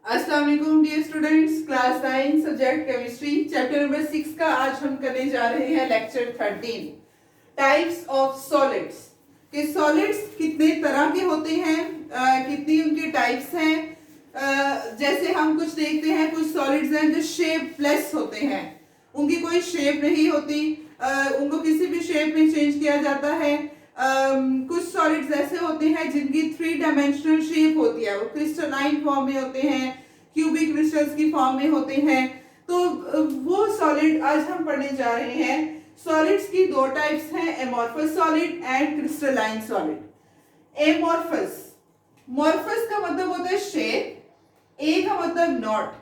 अस्सलाम वालेकुम dear students, class 9 subject chemistry chapter number 6 का आज हम करने जा रहे हैं लेक्चर 13 टाइप्स ऑफ सॉलिड्स। कि सॉलिड्स कितने तरह के होते हैं, कितनी उनके टाइप्स हैं। जैसे हम कुछ देखते हैं, कुछ सॉलिड्स हैं जो शेपलेस होते हैं, उनकी कोई शेप नहीं होती, उनको किसी भी शेप में चेंज किया जाता है। कुछ सॉलिड्स ऐसे होते हैं जिनकी 3 डायमेंशनल शेप होती है, वो क्रिस्टलाइन फॉर्म में होते हैं, क्यूबिक क्रिस्टल्स की फॉर्म में होते हैं। तो वो सॉलिड आज हम पढ़ने जा रहे हैं। सॉलिड्स की 2 टाइप्स हैं, amorphous solid and crystalline solid. Amorphous, morphous का मतलब होता है शेप, ए का मतलब नॉट,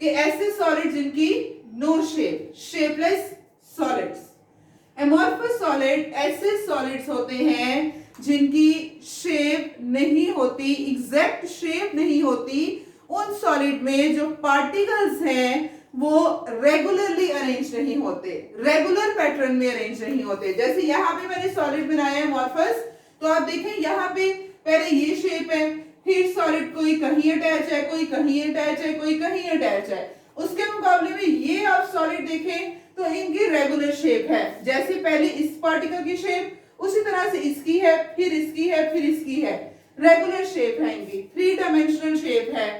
कि ऐसे सॉलिड जिनकी no shape, shapeless solids. Amorphous solid ऐसे सॉलिड्स होते हैं जिनकी शेप नहीं होती, एग्जैक्ट शेप नहीं होती। उन सॉलिड में जो पार्टिकल्स हैं वो रेगुलरली अरेंज नहीं होते, रेगुलर पैटर्न में अरेंज नहीं होते। जैसे यहाँ पे मैंने सॉलिड बनाया है एमॉर्फस, तो आप देखें यहाँ पे पहले ये शेप है, फिर सॉलिड कोई कहीं अटैच है, कोई कहीं अटैच है, कोई कहीं अटैच है। उसके मुकाबले में ये आप सॉलिड देखें तो इनकी रेगुलर शेप है। जैसे पहले इस पार्टिकल की शेप, उसी तरह से इसकी है, फिर इसकी है, फिर इसकी है। रेगुलर शेप है इनकी, 3 डायमेंशनल शेप है।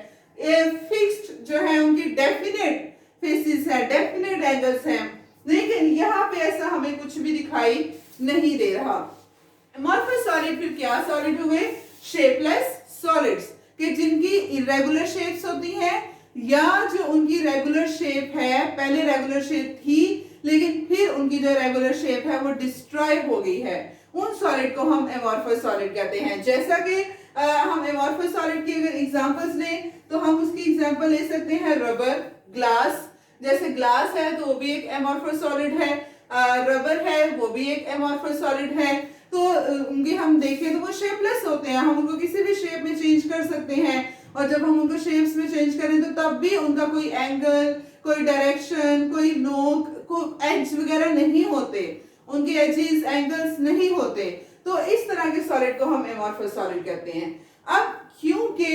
फिक्स्ड जो है उनकी डेफिनेट फेसेस है, डेफिनेट एंगल्स हैं। लेकिन यहाँ पे ऐसा हमें कुछ भी दिखाई नहीं दे रहा। एमॉर्फस सॉलिड फिर क्या सॉलिड हुए? शेपलेस सॉलिड्स, कि जिनकी इरेगुलर शेप्स होती हैं, या जो उनकी रेगुलर शेप है, पहले रेगुलर शेप थी लेकिन फिर उनकी जो रेगुलर शेप है वो डिस्ट्रॉय हो गई है। उन सॉलिड को हम एमॉर्फस सॉलिड कहते हैं। जैसा कि हम एमॉर्फस सॉलिड की अगर एग्जांपल्स लें तो हम उसकी एग्जांपल ले सकते हैं रबर, ग्लास। जैसे ग्लास है तो वो भी एक एमॉर्फस सॉलिड है, रबर है वो भी एक एमॉर्फस सॉलिड है। तो उनकी हम देखें तो वो शेपलेस होते हैं, हम उनको किसी भी शेप में चेंज कर सकते हैं। और जब हम उनको शेप्स में चेंज करें तो तब भी उनका कोई एंगल, कोई डायरेक्शन, कोई नोक, कोई एज वगैरह नहीं होते, उनके एजेस, एंगल्स नहीं होते। तो इस तरह के सॉलिड को हम एमॉर्फस सॉलिड कहते हैं। अब क्योंकि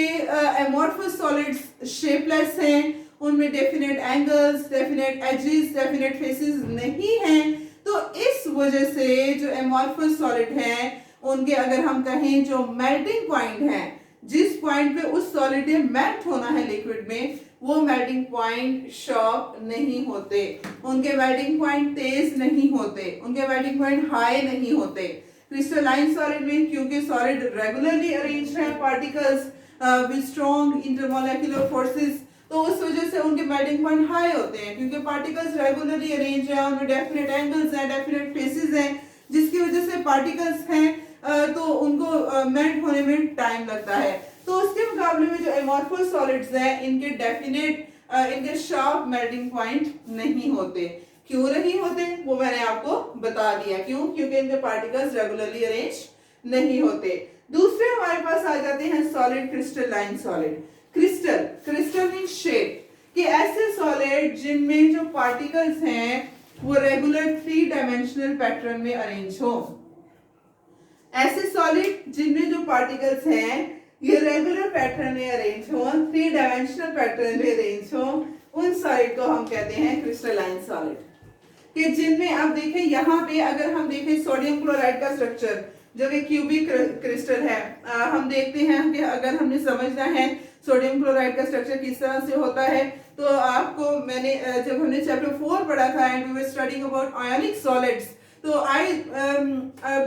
एमॉर्फस सॉलिड्स शेपलेस हैं, उनमें definite angles, definite edges, definite faces नहीं हैं, तो इस वजह से जो एमॉर्फस सॉलिड हैं उनके अगर हम कहें जो मेल्टिंग पॉइंट है, जिस पॉइंट पे उस सॉलिड ने मेल्ट होना है लिक्विड में, वो मेल्टिंग पॉइंट शार्प नहीं होते, उनके मेल्टिंग पॉइंट तेज नहीं होते, उनके मेल्टिंग पॉइंट हाई नहीं होते। क्रिस्टलाइन सॉलिड में क्योंकि सॉलिड रेगुलरली अरेंज्ड है पार्टिकल्स विद स्ट्रॉन्ग इंटरमोलेक्युलर फोर्सेस, तो उस वजह से उनके मेल्टिंग पॉइंट हाई होते हैं, क्योंकि पार्टिकल्स रेगुलरली अरेंज है, उनमें डेफिनेट एंगल्स हैं, डेफिनेट फेसेस हैं, जिसकी वजह से पार्टिकल्स हैं तो उनको मेल्ट होने में टाइम लगता है। तो उसके मुकाबले में जो एमॉर्फस सॉलिड्स हैं इनके डेफिनेट, इनके शार्प मेल्टिंग पॉइंट नहीं होते। क्यों नहीं होते वो मैंने आपको बता दिया, क्यों? क्योंकि इनके पार्टिकल्स रेगुलरली अरेंज नहीं होते। दूसरे हमारे पास आ जाते हैं solid crystalline solid. Crystal, crystal mean shape, कि ऐसे सॉलिड जिनमें जो पार्टिकल्स हैं वो रेगुलर 3 डायमेंशनल पैटर्न में अरेंज हो। ऐसे सॉलिड जिनमें जो पार्टिकल्स हैं ये रेगुलर पैटर्न में अरेंज हो, 3 डायमेंशनल पैटर्न में अरेंज हो, उन सॉलिड को हम कहते हैं क्रिस्टलाइन सॉलिड। कि जिनमें आप देखें यहाँ पे अगर हम देखें सोडियम क्लोराइड का स्ट्रक्चर जो कि क्यूबिक क्रिस्टल है, हम देखते हैं कि अगर हमने समझना है सोडियम क्लोराइड का स्ट्रक्चर किस तरह से होता है, तो आपको मैंने जब हमने चैप्टर 4 पढ़ा था and we were studying about ionic solids, तो I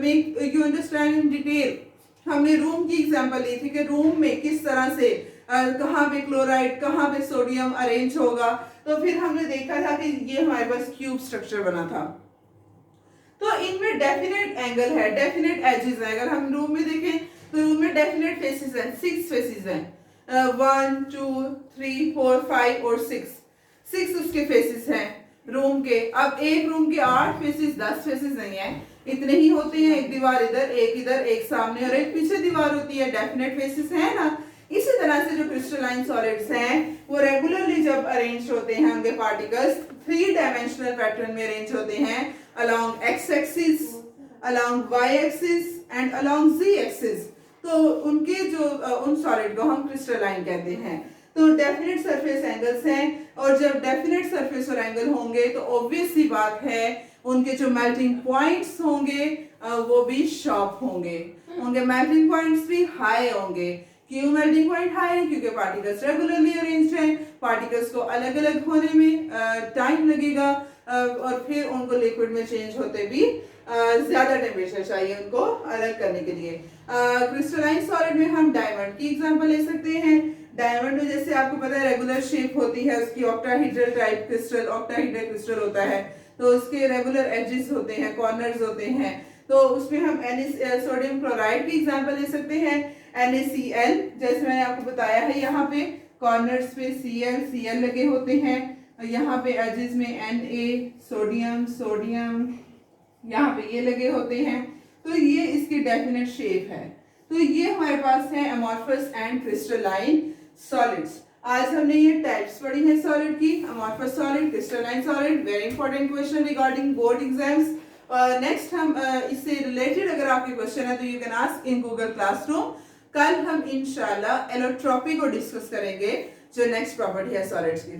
make you understand in detail. हमने रूम की एग्जांपल ली थी कि रूम में किस तरह से कहाँ पे क्लोराइड, कहाँ पे सोडियम अरेंज होगा। तो फिर हमने देखा था कि ये हमारे पास क्यूब स्ट्रक्चर बना था। तो इनमें डेफिनेट एंगल है, डेफिनेट एजेस है। अगर हम रूम में देखें तो रूम में डेफिनेट फेसेस हैं, 6 फेसेस हैं, 1 2 3 4 5 और 6 उसके फेसेस हैं रूम के। अब एक रूम के 8 फेसेस, 10 फेसेस नहीं है, इतने ही होते हैं। एक दीवार इधर, एक सामने और एक पीछे दीवार होती है, डेफिनेट फेसेस है ना। इसी तरह से जो क्रिस्टलाइन सॉलिड्स हैं वो रेगुलरली जब अरेंज होते हैं, उनके पार्टिकल्स 3 डायमेंशनल पैटर्न में अरेंज होते हैं, along X axis, along Y axis and along Z axis. तो उनके जो उन सॉलिड को हम क्रिस्टलाइन कहते हैं। तो डेफिनेट सरफेस एंगल्स हैं, और जब डेफिनेट सरफेस और एंगल होंगे तो ऑब्वियस सी बात है उनके जो मेल्टिंग पॉइंट्स होंगे वो भी शार्प होंगे, उनके मेल्टिंग पॉइंट्स भी हाई होंगे। क्यों मेल्टिंग पॉइंट हाई है? क्योंकि पार्टिकल्स रेगुलरली अरेंज्ड हैं, पार्टिकल्स को अलग अलग होने में टाइम लगेगा और फिर उनको लिक्विड में चेंज होते भी ज्यादा टेम्परेचर चाहिए उनको अलग करने के लिए। क्रिस्टलाइन सॉलिड में हम डायमंड की एग्जांपल ले सकते हैं। डायमंड में जैसे आपको पता है रेगुलर शेप होती है उसकी, octahedral type crystal, octahedral crystal होता है, तो उसके रेगुलर एजेस होते हैं, कॉर्नर्स होते हैं, तो उसमें हम सोडियम क्लोराइड की एग्जांपल ले सकते हैं। NaCl जैसे मैंने आपको बताया है, यहाँ पे कॉर्नर्स पे Cl लगे होते हैं, यहाँ पे एजेस में Na, सोडियम सोडियम यहाँ पे ये लगे होते हैं, तो ये इसकी डेफिनेट शेप है। तो ये हमारे पास है अमॉर्फस एंड क्रिस्टलाइन सॉलिड्स। आज हमने ये टाइप्स पढ़ी है सॉलिड की, amorphous solid, crystalline solid, very important question regarding board exams. Next हम इससे रिलेटेड अगर आपके क्वेश्चन है तो you can ask in Google classroom. कल हम इंशाल्लाह एलोट्रॉपी को डिस्कस करेंगे जो नेक्स्ट प्रॉपर्टी है सॉलिड्स की।